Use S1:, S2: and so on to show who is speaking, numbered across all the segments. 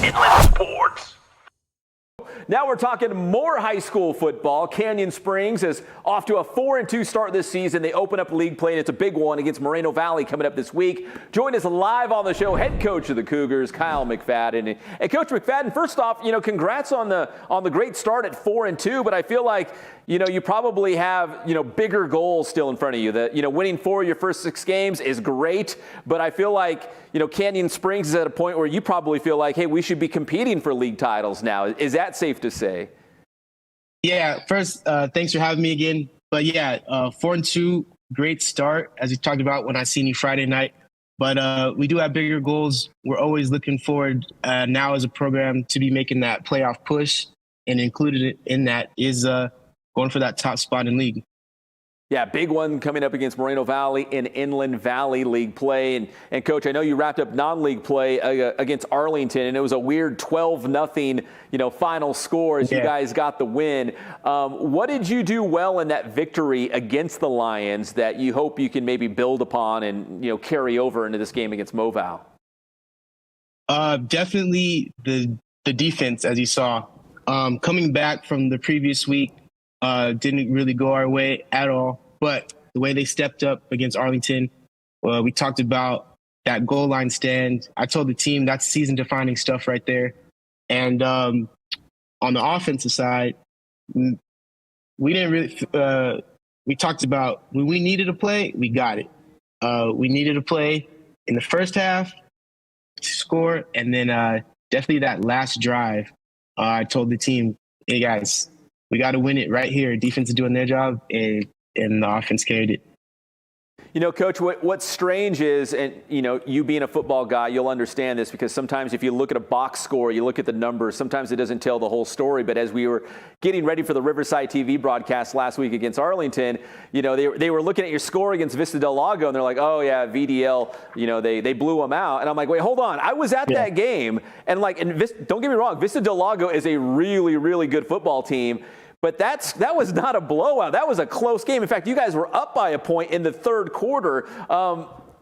S1: Inland Sports.
S2: Now we're talking more high school football. Canyon Springs is off to a 4-2 start this season. They open up league play, and it's a big one against Moreno Valley coming up this week. Join us live on the show, head coach of the Cougars, Kyle McFadden. And Coach McFadden, first off, congrats on the great start at 4-2. But I feel like you probably have bigger goals still in front of you. That winning 4 of your first 6 games is great, but I feel like Canyon Springs is at a point where you probably feel like, hey, we should be competing for league titles now. Is that safe to say?
S3: Yeah. First, thanks for having me again. But yeah, 4-2, great start, as you talked about when I seen you Friday night. But we do have bigger goals. We're always looking forward now as a program to be making that playoff push, and included in that is going for that top spot in league.
S2: Yeah, big one coming up against Moreno Valley in Inland Valley League play. And Coach, I know you wrapped up non-league play against Arlington, and it was a weird 12-0, final score as you guys got the win. What did you do well in that victory against the Lions that you hope you can maybe build upon and carry over into this game against Moval?
S3: Definitely the defense, as you saw. Coming back from the previous week, didn't really go our way at all. But the way they stepped up against Arlington, we talked about that goal line stand. I told the team that's season-defining stuff right there. And on the offensive side, we didn't really we talked about when we needed to play, we got it. We needed to play in the first half to score, and then definitely that last drive. I told the team, hey, guys, we got to win it right here. Defense is doing their job, and the offense carried it.
S2: Coach, what's strange is, and, you being a football guy, you'll understand this, because sometimes if you look at a box score, you look at the numbers, sometimes it doesn't tell the whole story. But as we were getting ready for the Riverside TV broadcast last week against Arlington, they were looking at your score against Vista Del Lago, and they're like, oh, yeah, VDL, they blew them out. And I'm like, wait, hold on. I was at that game, and don't get me wrong, Vista Del Lago is a really, really good football team. But that was not a blowout. That was a close game. In fact, you guys were up by a point in the third quarter.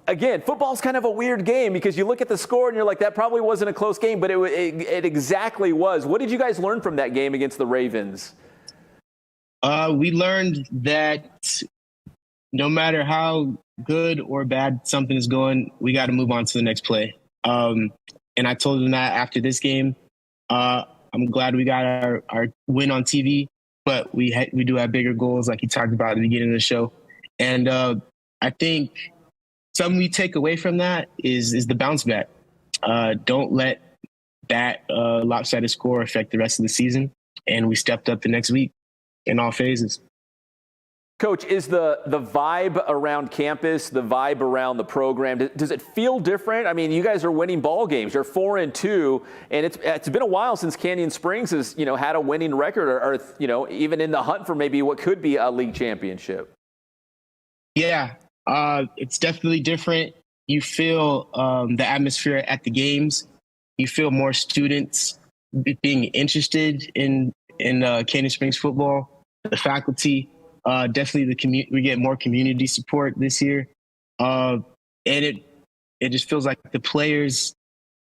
S2: Again, football's kind of a weird game because you look at the score and you're like, that probably wasn't a close game, but it exactly was. What did you guys learn from that game against the Ravens?
S3: We learned that no matter how good or bad something is going, we got to move on to the next play. And I told them that after this game. I'm glad we got our win on TV. But we do have bigger goals, like you talked about at the beginning of the show. And I think something we take away from that is the bounce back. Don't let that lopsided score affect the rest of the season. And we stepped up the next week in all phases.
S2: Coach, is the vibe around campus, the vibe around the program, does it feel different? I mean, you guys are winning ball games. You're 4-2, and it's been a while since Canyon Springs has had a winning record, or even in the hunt for maybe what could be a league championship.
S3: Yeah, it's definitely different. You feel the atmosphere at the games. You feel more students being interested in Canyon Springs football. The faculty. Definitely we get more community support this year. And it just feels like the players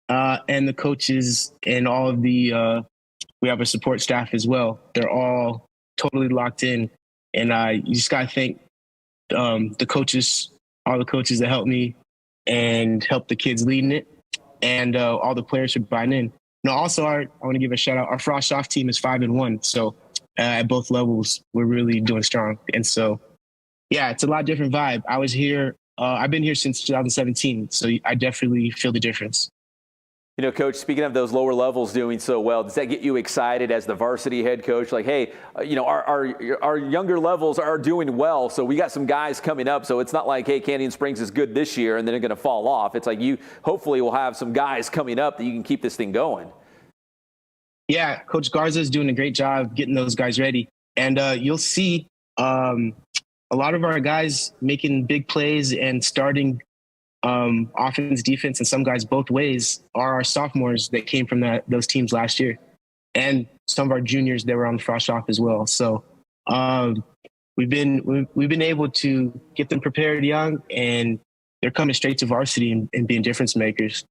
S3: and the coaches and all of the we have a support staff as well. They're all totally locked in. And you just got to thank the coaches, all the coaches that helped me and helped the kids leading it, and all the players for buying in. Also, I want to give a shout out. Our frosh off team is 5-1. So at both levels, we're really doing strong. And so, yeah, it's a lot different vibe. I was here. I've been here since 2017, so I definitely feel the difference.
S2: Coach, speaking of those lower levels doing so well, does that get you excited as the varsity head coach? Like, hey, our younger levels are doing well, so we got some guys coming up. So it's not like, hey, Canyon Springs is good this year and then they're going to fall off. It's like you hopefully will have some guys coming up that you can keep this thing going.
S3: Yeah, Coach Garza is doing a great job getting those guys ready. And you'll see a lot of our guys making big plays and starting offense, defense, and some guys both ways are our sophomores that came from those teams last year. And some of our juniors that were on the frosh off as well. So we've been able to get them prepared young, and they're coming straight to varsity and being difference makers.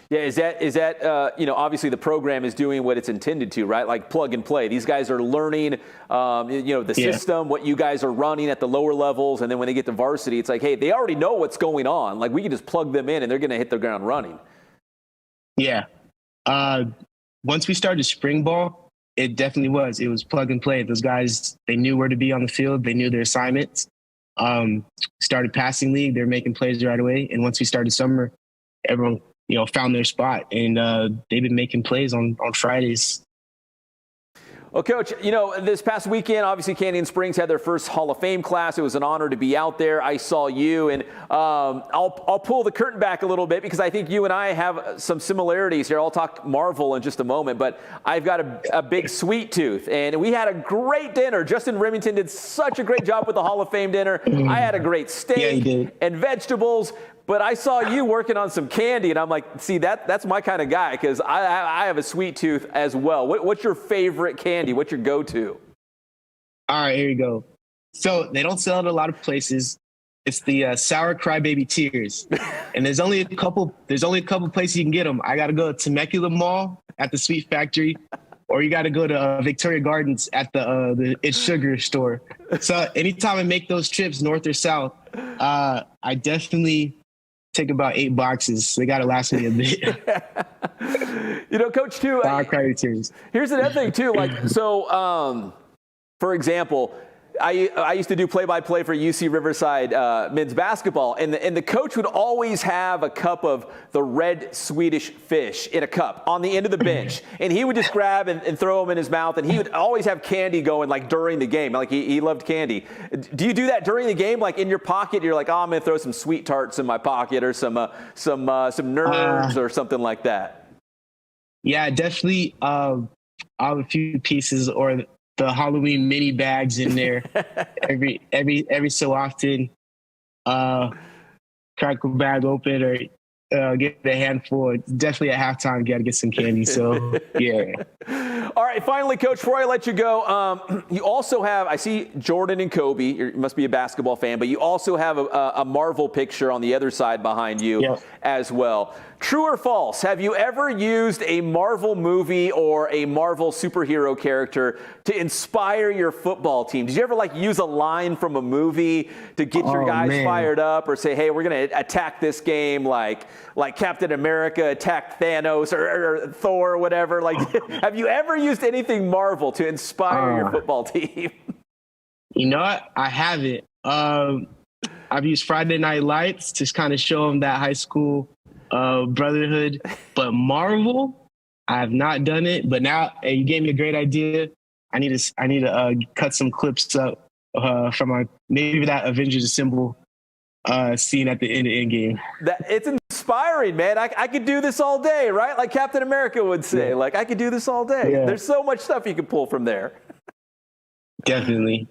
S2: Yeah, is that obviously the program is doing what it's intended to, right? Like plug and play. These guys are learning, the system, what you guys are running at the lower levels, and then when they get to varsity, it's like, hey, they already know what's going on. Like we can just plug them in, and they're going to hit the ground running.
S3: Yeah. Once we started spring ball, it definitely was. It was plug and play. Those guys, they knew where to be on the field. They knew their assignments. Started passing league. They're making plays right away. And once we started summer, everyone found their spot, and they've been making plays on Fridays.
S2: Well, Coach, this past weekend, obviously Canyon Springs had their first Hall of Fame class. It was an honor to be out there. I saw you, and I'll pull the curtain back a little bit because I think you and I have some similarities here. I'll talk Marvel in just a moment, but I've got a big sweet tooth, and we had a great dinner. Justin Remington did such a great job with the Hall of Fame dinner. I had a great steak and vegetables. But I saw you working on some candy, and I'm like, see, that's my kind of guy because I have a sweet tooth as well. What's your favorite candy? What's your go-to?
S3: All right, here you go. So they don't sell it at a lot of places. It's the sour crybaby tears, and there's only a couple places you can get them. I got to go to Temecula Mall at the Sweet Factory, or you got to go to Victoria Gardens at the It's Sugar store. So anytime I make those trips, north or south, I definitely take about 8 boxes. They got to last me a bit.
S2: Coach, too. Here's another thing, too. For example, I used to do play-by-play for UC Riverside men's basketball, and the coach would always have a cup of the red Swedish fish in a cup on the end of the bench, and he would just grab and throw them in his mouth, and he would always have candy going during the game. He loved candy. Do you do that during the game, in your pocket? You're like, oh, I'm going to throw some Sweet Tarts in my pocket or some Nerds or something like that.
S3: Yeah, definitely. I'll have a few pieces or the Halloween mini bags in there every so often. Crack a bag open or get a handful. Definitely at halftime, got to get some candy. So yeah.
S2: All right, finally, Coach, before I let you go, you also have, I see Jordan and Kobe. You must be a basketball fan, but you also have a Marvel picture on the other side behind you as well. True or false, have you ever used a Marvel movie or a Marvel superhero character to inspire your football team? Did you ever use a line from a movie to get your guys fired up, or say, hey, we're going to attack this game like Captain America attacked Thanos or Thor or whatever? Have you ever used anything Marvel to inspire your football team?
S3: You know what? I haven't. I've used Friday Night Lights to kind of show them that high school brotherhood, but Marvel, I have not done it. But now, hey, you gave me a great idea. I need to cut some clips up from maybe that Avengers Assemble scene at the end of Endgame.
S2: It's inspiring, man. I could do this all day, right? Like Captain America would say.
S3: Yeah.
S2: I could do this all day. Yeah. There's so much stuff you can pull from there.
S3: Definitely.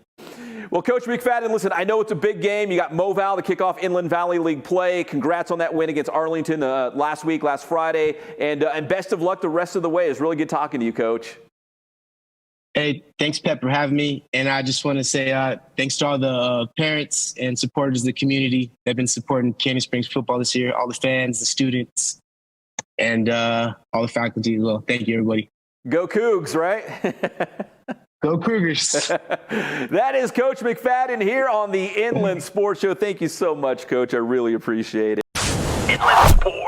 S2: Well, Coach McFadden, listen, I know it's a big game. You got Moval to kick off Inland Valley League play. Congrats on that win against Arlington last Friday. And best of luck the rest of the way. It's really good talking to you, Coach.
S3: Hey, thanks, Pep, for having me. And I just want to say thanks to all the parents and supporters of the community that have been supporting Canyon Springs football this year, all the fans, the students, and all the faculty as well. Thank you, everybody.
S2: Go Cougs, right?
S3: Go Cougars.
S2: That is Coach McFadden here on the Inland Sports Show. Thank you so much, Coach. I really appreciate it. Inland Sports.